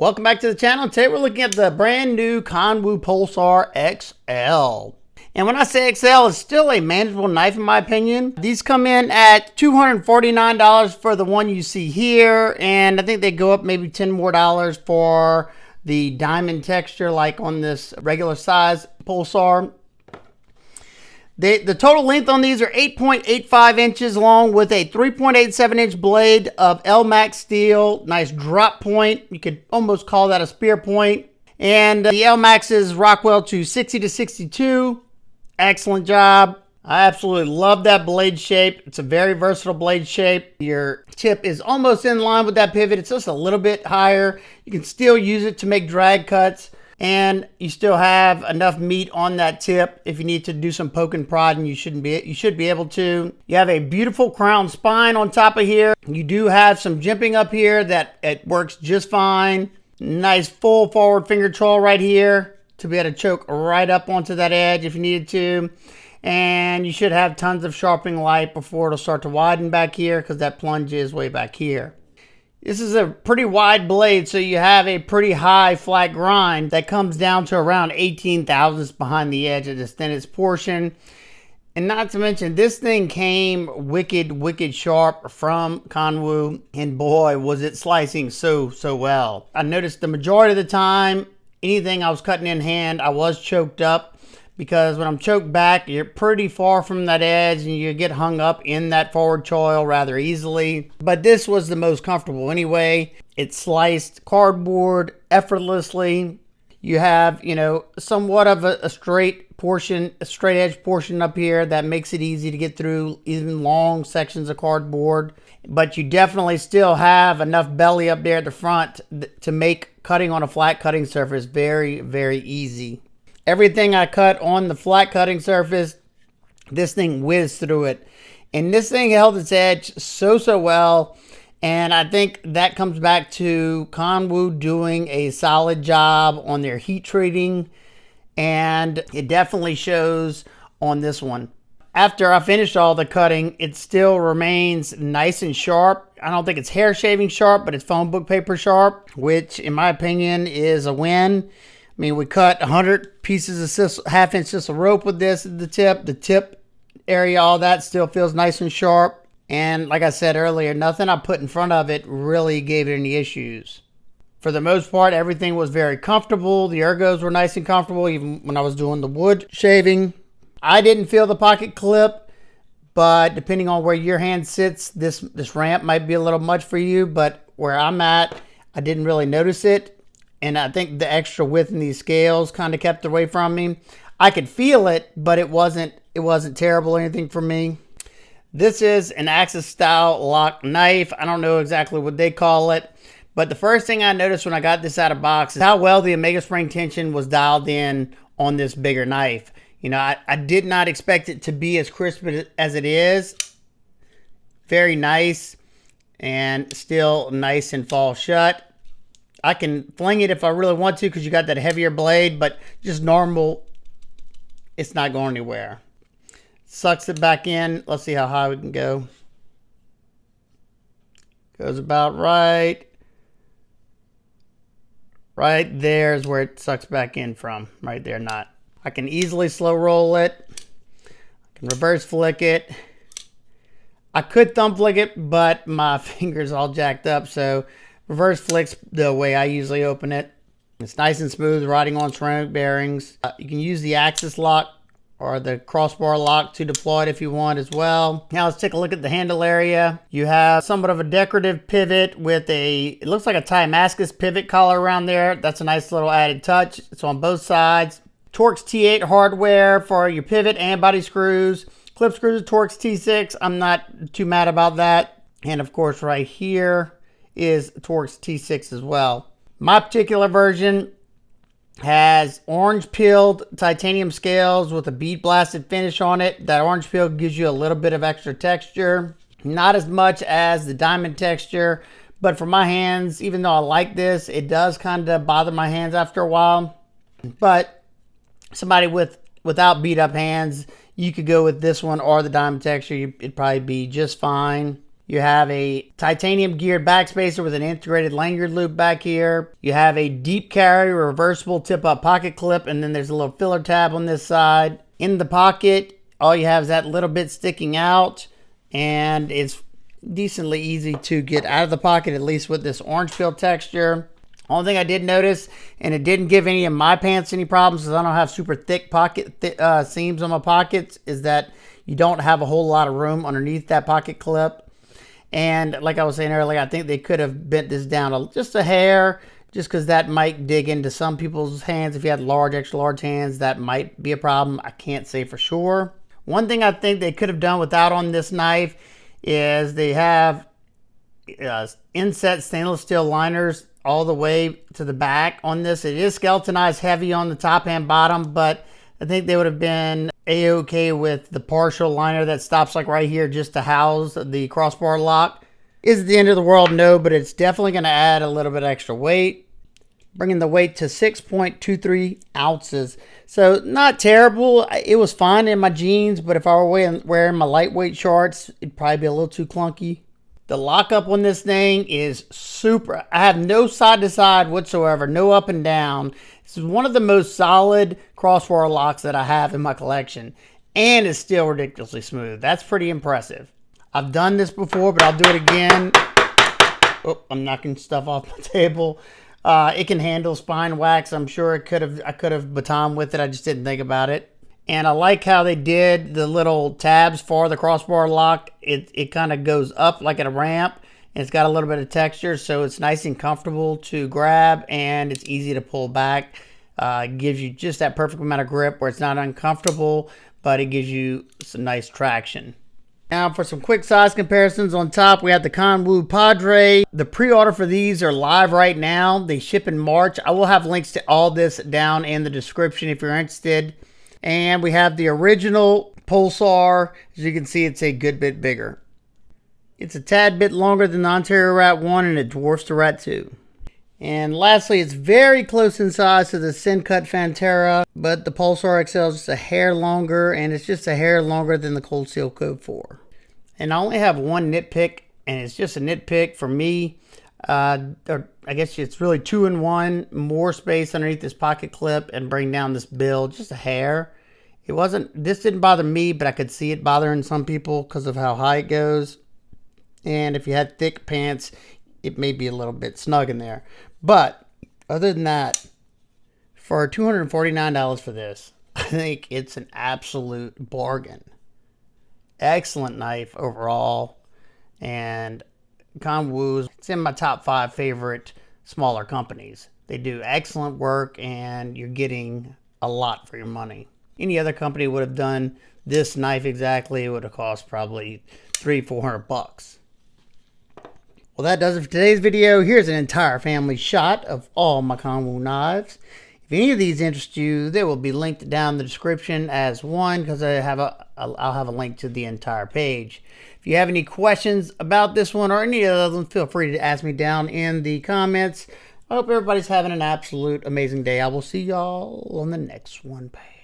Welcome back to the channel. Today we're looking at the brand new Kunwu Pulsar XL. And when I say XL, it's still a manageable knife in my opinion. These come in at $249 for the one you see here, and I think they go up maybe $10 more for the diamond texture like on this regular size Pulsar. The total length on these are 8.85 inches long with a 3.87 inch blade of L-Max steel. Nice drop point. You could almost call that a spear point. And the L-Max is Rockwell to 60 to 62. Excellent job. I absolutely love that blade shape. It's a very versatile blade shape. Your tip is almost in line with that pivot. It's just a little bit higher. You can still use it to make drag cuts. And you still have enough meat on that tip. If you need to do some poke and prodding, you should be able to. You have a beautiful crown spine on top of here. You do have some jimping up here that it works just fine. Nice full forward finger choil right here to be able to choke right up onto that edge if you needed to. And you should have tons of sharpening light before it'll start to widen back here because that plunge is way back here. This is a pretty wide blade, so you have a pretty high flat grind that comes down to around 18 thousandths behind the edge of this thinnest portion. And not to mention, this thing came wicked sharp from Kunwu, and boy, was it slicing so well. I noticed the majority of the time, anything I was cutting in hand, I was choked up. Because when I'm choked back, you're pretty far from that edge and you get hung up in that forward choil rather easily. But this was the most comfortable anyway. It sliced cardboard effortlessly. You have, somewhat of a straight portion, a straight edge portion up here that makes it easy to get through even long sections of cardboard. But you definitely still have enough belly up there at the front to make cutting on a flat cutting surface very easy. Everything I cut on the flat cutting surface, this thing whizzed through it. And this thing held its edge so well. And I think that comes back to Kunwu doing a solid job on their heat treating. And it definitely shows on this one. After I finished all the cutting, it still remains nice and sharp. I don't think it's hair shaving sharp, but it's phone book paper sharp, which in my opinion is a win. I mean, we cut 100 pieces of half-inch sisal rope with this at the tip. The tip area, all that still feels nice and sharp. And like I said earlier, nothing I put in front of it really gave it any issues. For the most part, everything was very comfortable. The ergos were nice and comfortable, even when I was doing the wood shaving. I didn't feel the pocket clip, but depending on where your hand sits, this ramp might be a little much for you. But where I'm at, I didn't really notice it. And I think the extra width in these scales kind of kept away from me. I could feel it, but it wasn't terrible or anything for me. This is an Axis style lock knife. I don't know exactly what they call it. But the first thing I noticed when I got this out of box is how well the Omega spring tension was dialed in on this bigger knife. I did not expect it to be as crisp as it is. Very nice. And still nice and fall shut. I can fling it if I really want to because you got that heavier blade, but just normal, it's not going anywhere. Sucks it back in. Let's see how high we can go. Goes about right there is where it sucks back in from. Right there, not. I can easily slow roll it. I can reverse flick it. I could thumb flick it, but my finger's all jacked up, so reverse flicks the way I usually open it. It's nice and smooth, riding on ceramic bearings. You can use the Axis lock or the crossbar lock to deploy it if you want as well. Now let's take a look at the handle area. You have somewhat of a decorative pivot with it looks like a Timascus pivot collar around there. That's a nice little added touch. It's on both sides. Torx T8 hardware for your pivot and body screws. Clip screws, Torx T6. I'm not too mad about that. And of course right here is Torx T6 as well. My particular version has orange peeled titanium scales with a bead blasted finish on it. That orange peel gives you a little bit of extra texture. Not as much as the diamond texture, but for my hands, even though I like this, it does kind of bother my hands after a while. But somebody without beat up hands, you could go with this one or the diamond texture. It'd probably be just fine. You have a titanium geared backspacer with an integrated lanyard loop back here. You have a deep carry reversible tip up pocket clip, and then there's a little filler tab on this side. In the pocket, all you have is that little bit sticking out, and it's decently easy to get out of the pocket, at least with this orange peel texture. Only thing I did notice, and it didn't give any of my pants any problems because I don't have super thick seams on my pockets, is that you don't have a whole lot of room underneath that pocket clip. And like I was saying earlier, I think they could have bent this down just a hair, just because that might dig into some people's hands. If you had large, extra large hands, that might be a problem. I can't say for sure. One thing I think they could have done without on this knife is they have inset stainless steel liners all the way to the back on this. It is skeletonized heavy on the top and bottom, but I think they would have been a-okay with the partial liner that stops like right here just to house the crossbar lock. Is it the end of the world? No, but it's definitely going to add a little bit extra weight, bringing the weight to 6.23 ounces. So not terrible. It was fine in my jeans, but if I were wearing my lightweight shorts, it'd probably be a little too clunky. The lockup on this thing is super. I have no side to side whatsoever, no up and down. This is one of the most solid crossbar locks that I have in my collection, and it's still ridiculously smooth. That's pretty impressive. I've done this before, but I'll do it again. Oh, I'm knocking stuff off my table. It can handle spine wax. I'm sure I could have baton with it. I just didn't think about it. And I like how they did the little tabs for the crossbar lock. It kind of goes up like at a ramp. And it's got a little bit of texture, so it's nice and comfortable to grab, and it's easy to pull back. It gives you just that perfect amount of grip where it's not uncomfortable, but it gives you some nice traction. Now for some quick size comparisons, on top we have the Kunwu Padre. The pre-order for these are live right now. They ship in March. I will have links to all this down in the description if you're interested. And we have the original Pulsar. As you can see, it's a good bit bigger. It's a tad bit longer than the Ontario Rat 1, and it dwarfs the Rat 2. And lastly, it's very close in size to the Syncut Fantera, but the Pulsar XL is just a hair longer, and it's just a hair longer than the Cold Steel Code 4. And I only have one nitpick, and it's just a nitpick for me. Or I guess it's really 2-in-1, more space underneath this pocket clip and bring down this build just a hair. This didn't bother me, but I could see it bothering some people because of how high it goes. And if you had thick pants, it may be a little bit snug in there. But other than that, for $249 for this, I think it's an absolute bargain. Excellent knife overall. And Kunwu, it's in my top 5 favorite smaller companies. They do excellent work, and you're getting a lot for your money. Any other company would have done this knife exactly. It would have cost probably $300-400 bucks. Well, that does it for today's video. Here's an entire family shot of all my Kunwu knives. If any of these interest you, they will be linked down in the description as one, because I'll have a link to the entire page. If you have any questions about this one or any other ones, feel free to ask me down in the comments. I hope everybody's having an absolute amazing day. I will see y'all on the next one. Bye.